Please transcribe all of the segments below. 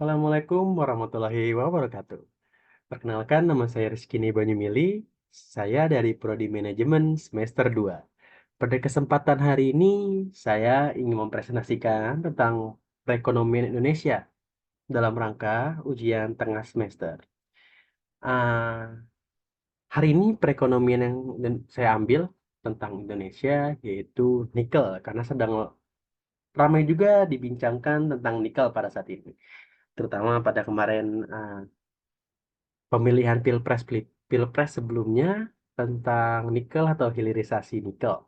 Assalamualaikum warahmatullahi wabarakatuh. Perkenalkan, nama saya Rizky Banyumili. Saya dari Prodi Manajemen semester 2. Pada kesempatan hari ini, saya ingin mempresentasikan tentang perekonomian Indonesia dalam rangka ujian tengah semester. Ah, Hari ini perekonomian yang saya ambil tentang Indonesia yaitu nikel, karena sedang ramai juga dibincangkan tentang nikel pada saat ini. Terutama pada kemarin pemilihan pilpres sebelumnya tentang nikel atau hilirisasi nikel.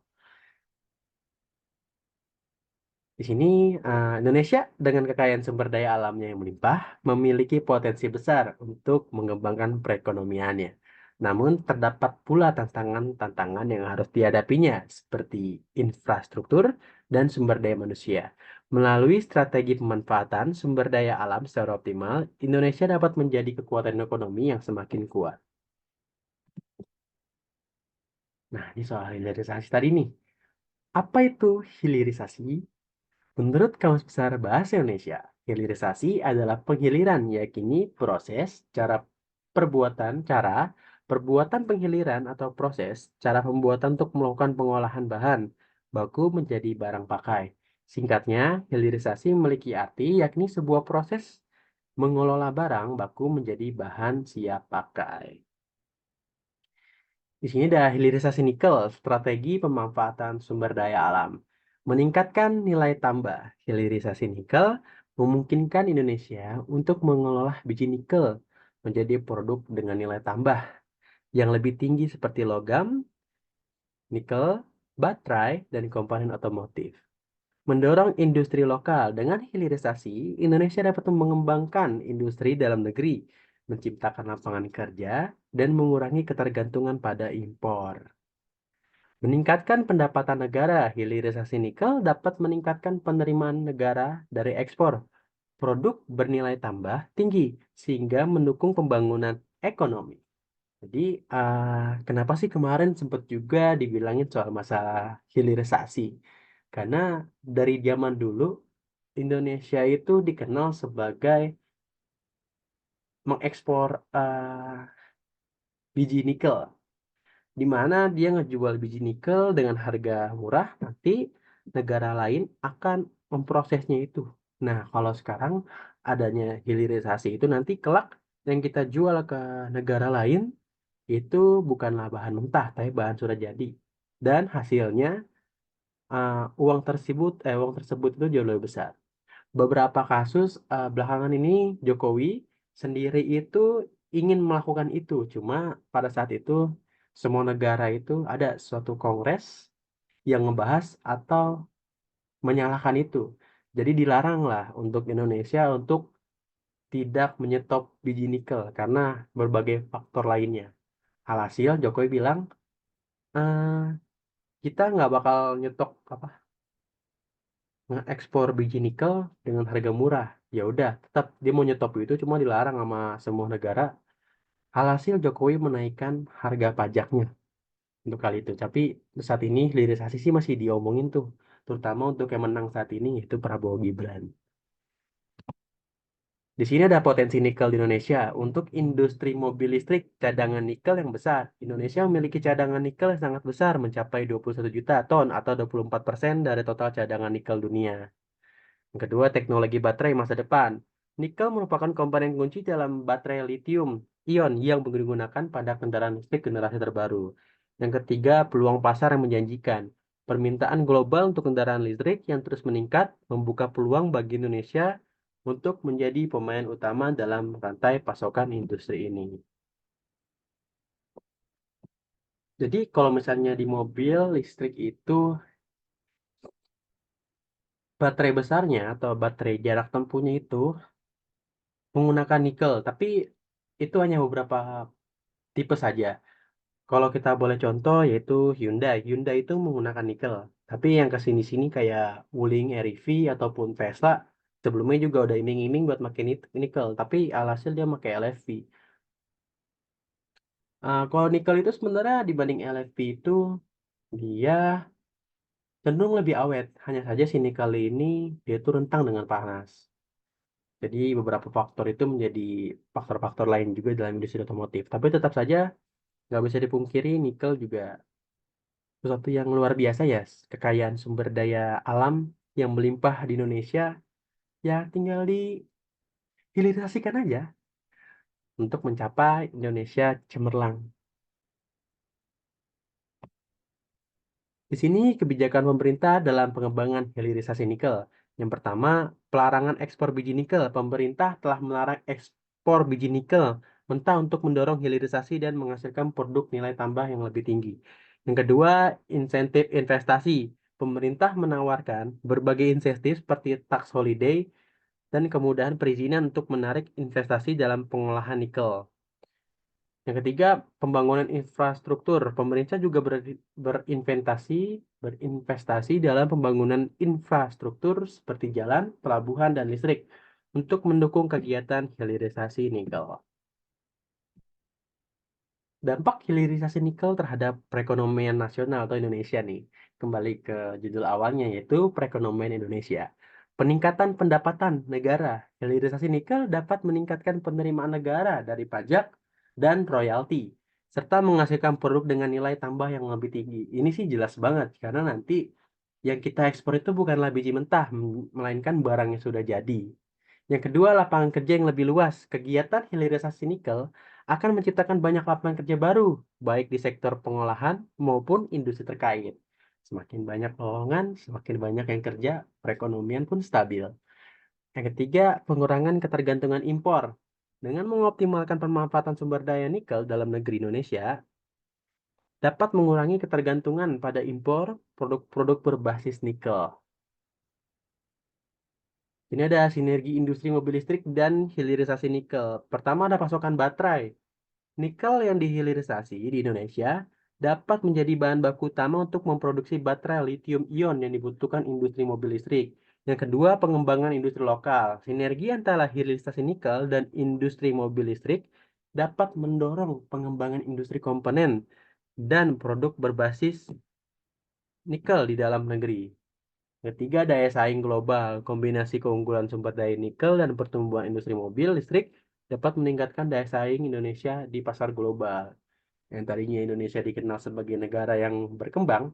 Di sini Indonesia dengan kekayaan sumber daya alamnya yang melimpah memiliki potensi besar untuk mengembangkan perekonomiannya. Namun terdapat pula tantangan-tantangan yang harus dihadapinya seperti infrastruktur dan sumber daya manusia. Melalui strategi pemanfaatan sumber daya alam secara optimal, Indonesia dapat menjadi kekuatan ekonomi yang semakin kuat. Nah, ini soal hilirisasi tadi nih. Apa itu hilirisasi? Menurut Kamus Besar Bahasa Indonesia, hilirisasi adalah penghiliran, yakni perbuatan penghiliran atau proses cara pembuatan untuk melakukan pengolahan bahan baku menjadi barang pakai. Singkatnya, hilirisasi memiliki arti yakni sebuah proses mengelola barang baku menjadi bahan siap pakai. Di sini ada hilirisasi nikel, strategi pemanfaatan sumber daya alam. Meningkatkan nilai tambah. Hilirisasi nikel memungkinkan Indonesia untuk mengolah biji nikel menjadi produk dengan nilai tambah yang lebih tinggi seperti logam, nikel, baterai, dan komponen otomotif. Mendorong industri lokal. Dengan hilirisasi, Indonesia dapat mengembangkan industri dalam negeri, menciptakan lapangan kerja, dan mengurangi ketergantungan pada impor. Meningkatkan pendapatan negara, hilirisasi nikel dapat meningkatkan penerimaan negara dari ekspor produk bernilai tambah tinggi, sehingga mendukung pembangunan ekonomi. Jadi, kenapa sih kemarin sempat juga dibilangin soal masalah hilirisasi? Karena dari zaman dulu, Indonesia itu dikenal sebagai mengekspor biji nikel, di mana dia ngejual biji nikel dengan harga murah, nanti negara lain akan memprosesnya itu. Nah, kalau sekarang adanya hilirisasi itu nanti kelak yang kita jual ke negara lain itu bukanlah bahan mentah, tapi bahan sudah jadi. Dan hasilnya uang tersebut itu jauh lebih besar. Beberapa kasus belakangan ini Jokowi sendiri itu ingin melakukan itu, cuma pada saat itu semua negara itu ada suatu kongres yang membahas atau menyalahkan itu. Jadi dilaranglah untuk Indonesia untuk tidak menyetop biji nikel karena berbagai faktor lainnya. Alhasil Jokowi bilang, "Eh, kita nggak bakal nyetok apa ngekspor biji nikel dengan harga murah." Ya udah, tetap dia mau nyetop itu cuma dilarang sama semua negara. Alhasil Jokowi menaikkan harga pajaknya untuk kali itu. Tapi saat ini hilirisasi sih masih diomongin tuh, terutama untuk yang menang saat ini yaitu Prabowo Gibran. Di sini ada potensi nikel di Indonesia. Untuk industri mobil listrik, cadangan nikel yang besar. Indonesia memiliki cadangan nikel yang sangat besar, mencapai 21 juta ton atau 24% dari total cadangan nikel dunia. Yang kedua, teknologi baterai masa depan. Nikel merupakan komponen kunci dalam baterai lithium ion yang digunakan pada kendaraan listrik generasi terbaru. Yang ketiga, peluang pasar yang menjanjikan. Permintaan global untuk kendaraan listrik yang terus meningkat membuka peluang bagi Indonesia untuk menjadi pemain utama dalam rantai pasokan industri ini. Jadi kalau misalnya di mobil listrik itu baterai besarnya atau baterai jarak tempuhnya itu menggunakan nikel, tapi itu hanya beberapa tipe saja. Kalau kita boleh contoh yaitu Hyundai. Hyundai itu menggunakan nikel. Tapi yang kesini-sini kayak Wuling REV ataupun Tesla sebelumnya juga udah iming-iming buat makin nikel. Tapi alhasil dia pakai LFP. Kalau nikel itu sebenarnya dibanding LFP itu dia cenderung lebih awet. Hanya saja si nikel ini dia itu rentang dengan panas. Jadi beberapa faktor itu menjadi faktor-faktor lain juga dalam industri otomotif. Tapi tetap saja nggak bisa dipungkiri nikel juga sesuatu yang luar biasa ya. Kekayaan sumber daya alam yang melimpah di Indonesia ya tinggal dihilirisasikan aja untuk mencapai Indonesia cemerlang. Di sini kebijakan pemerintah dalam pengembangan hilirisasi nikel. Yang pertama, pelarangan ekspor biji nikel. Pemerintah telah melarang ekspor biji nikel mentah untuk mendorong hilirisasi dan menghasilkan produk nilai tambah yang lebih tinggi. Yang kedua, insentif investasi. Pemerintah menawarkan berbagai insentif seperti tax holiday dan kemudahan perizinan untuk menarik investasi dalam pengolahan nikel. Yang ketiga, pembangunan infrastruktur. Pemerintah juga berinvestasi dalam pembangunan infrastruktur seperti jalan, pelabuhan, dan listrik untuk mendukung kegiatan hilirisasi nikel. Dampak hilirisasi nikel terhadap perekonomian nasional atau Indonesia nih. Kembali ke judul awalnya yaitu perekonomian Indonesia. Peningkatan pendapatan negara. Hilirisasi nikel dapat meningkatkan penerimaan negara dari pajak dan royalti serta menghasilkan produk dengan nilai tambah yang lebih tinggi. Ini sih jelas banget karena nanti yang kita ekspor itu bukanlah biji mentah, melainkan barang yang sudah jadi. Yang kedua, lapangan kerja yang lebih luas. Kegiatan hilirisasi nikel akan menciptakan banyak lapangan kerja baru, baik di sektor pengolahan maupun industri terkait. Semakin banyak lowongan, semakin banyak yang kerja, perekonomian pun stabil. Yang ketiga, pengurangan ketergantungan impor. Dengan mengoptimalkan pemanfaatan sumber daya nikel dalam negeri Indonesia, dapat mengurangi ketergantungan pada impor produk-produk berbasis nikel. Ini ada sinergi industri mobil listrik dan hilirisasi nikel. Pertama ada pasokan baterai. Nikel yang dihilirisasi di Indonesia dapat menjadi bahan baku utama untuk memproduksi baterai lithium-ion yang dibutuhkan industri mobil listrik. Yang kedua, pengembangan industri lokal. Sinergi antara hilirisasi nikel dan industri mobil listrik dapat mendorong pengembangan industri komponen dan produk berbasis nikel di dalam negeri. Ketiga, daya saing global. Kombinasi keunggulan sumber daya nikel dan pertumbuhan industri mobil listrik dapat meningkatkan daya saing Indonesia di pasar global. Yang tadinya Indonesia dikenal sebagai negara yang berkembang,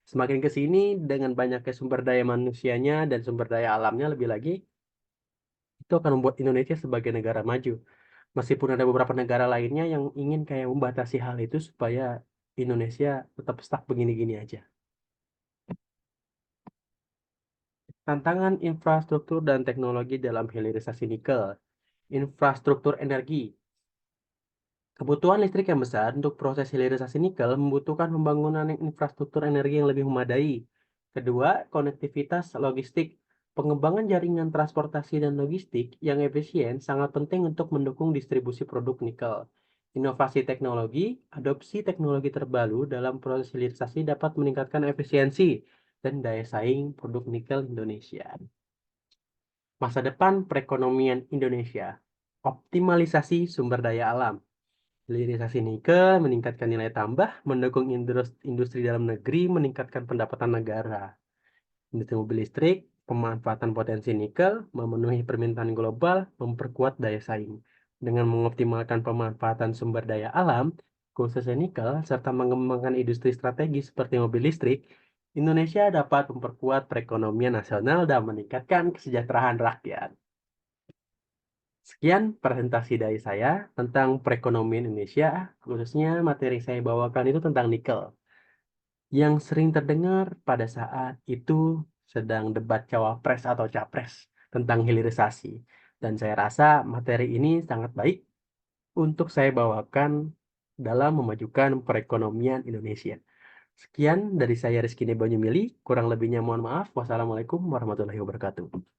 semakin ke sini dengan banyaknya sumber daya manusianya dan sumber daya alamnya lebih lagi, itu akan membuat Indonesia sebagai negara maju. Meskipun ada beberapa negara lainnya yang ingin kayak membatasi hal itu supaya Indonesia tetap stuck begini-gini aja. Tantangan infrastruktur dan teknologi dalam hilirisasi nikel. Infrastruktur energi. Kebutuhan listrik yang besar untuk proses hilirisasi nikel membutuhkan pembangunan infrastruktur energi yang lebih memadai. Kedua, konektivitas logistik. Pengembangan jaringan transportasi dan logistik yang efisien sangat penting untuk mendukung distribusi produk nikel. Inovasi teknologi, adopsi teknologi terbaru dalam proses hilirisasi dapat meningkatkan efisiensi dan daya saing produk nikel Indonesia. Masa depan perekonomian Indonesia. Optimalisasi sumber daya alam. Hilirisasi nikel meningkatkan nilai tambah, mendukung industri dalam negeri, meningkatkan pendapatan negara. Industri mobil listrik, pemanfaatan potensi nikel, memenuhi permintaan global, memperkuat daya saing. Dengan mengoptimalkan pemanfaatan sumber daya alam, khususnya nikel, serta mengembangkan industri strategis seperti mobil listrik, Indonesia dapat memperkuat perekonomian nasional dan meningkatkan kesejahteraan rakyat. Sekian presentasi dari saya tentang perekonomian Indonesia, khususnya materi saya bawakan itu tentang nikel. Yang sering terdengar pada saat itu sedang debat cawapres atau capres tentang hilirisasi. Dan saya rasa materi ini sangat baik untuk saya bawakan dalam memajukan perekonomian Indonesia. Sekian dari saya Rizky Nebanyumili, kurang lebihnya mohon maaf. Wassalamualaikum warahmatullahi wabarakatuh.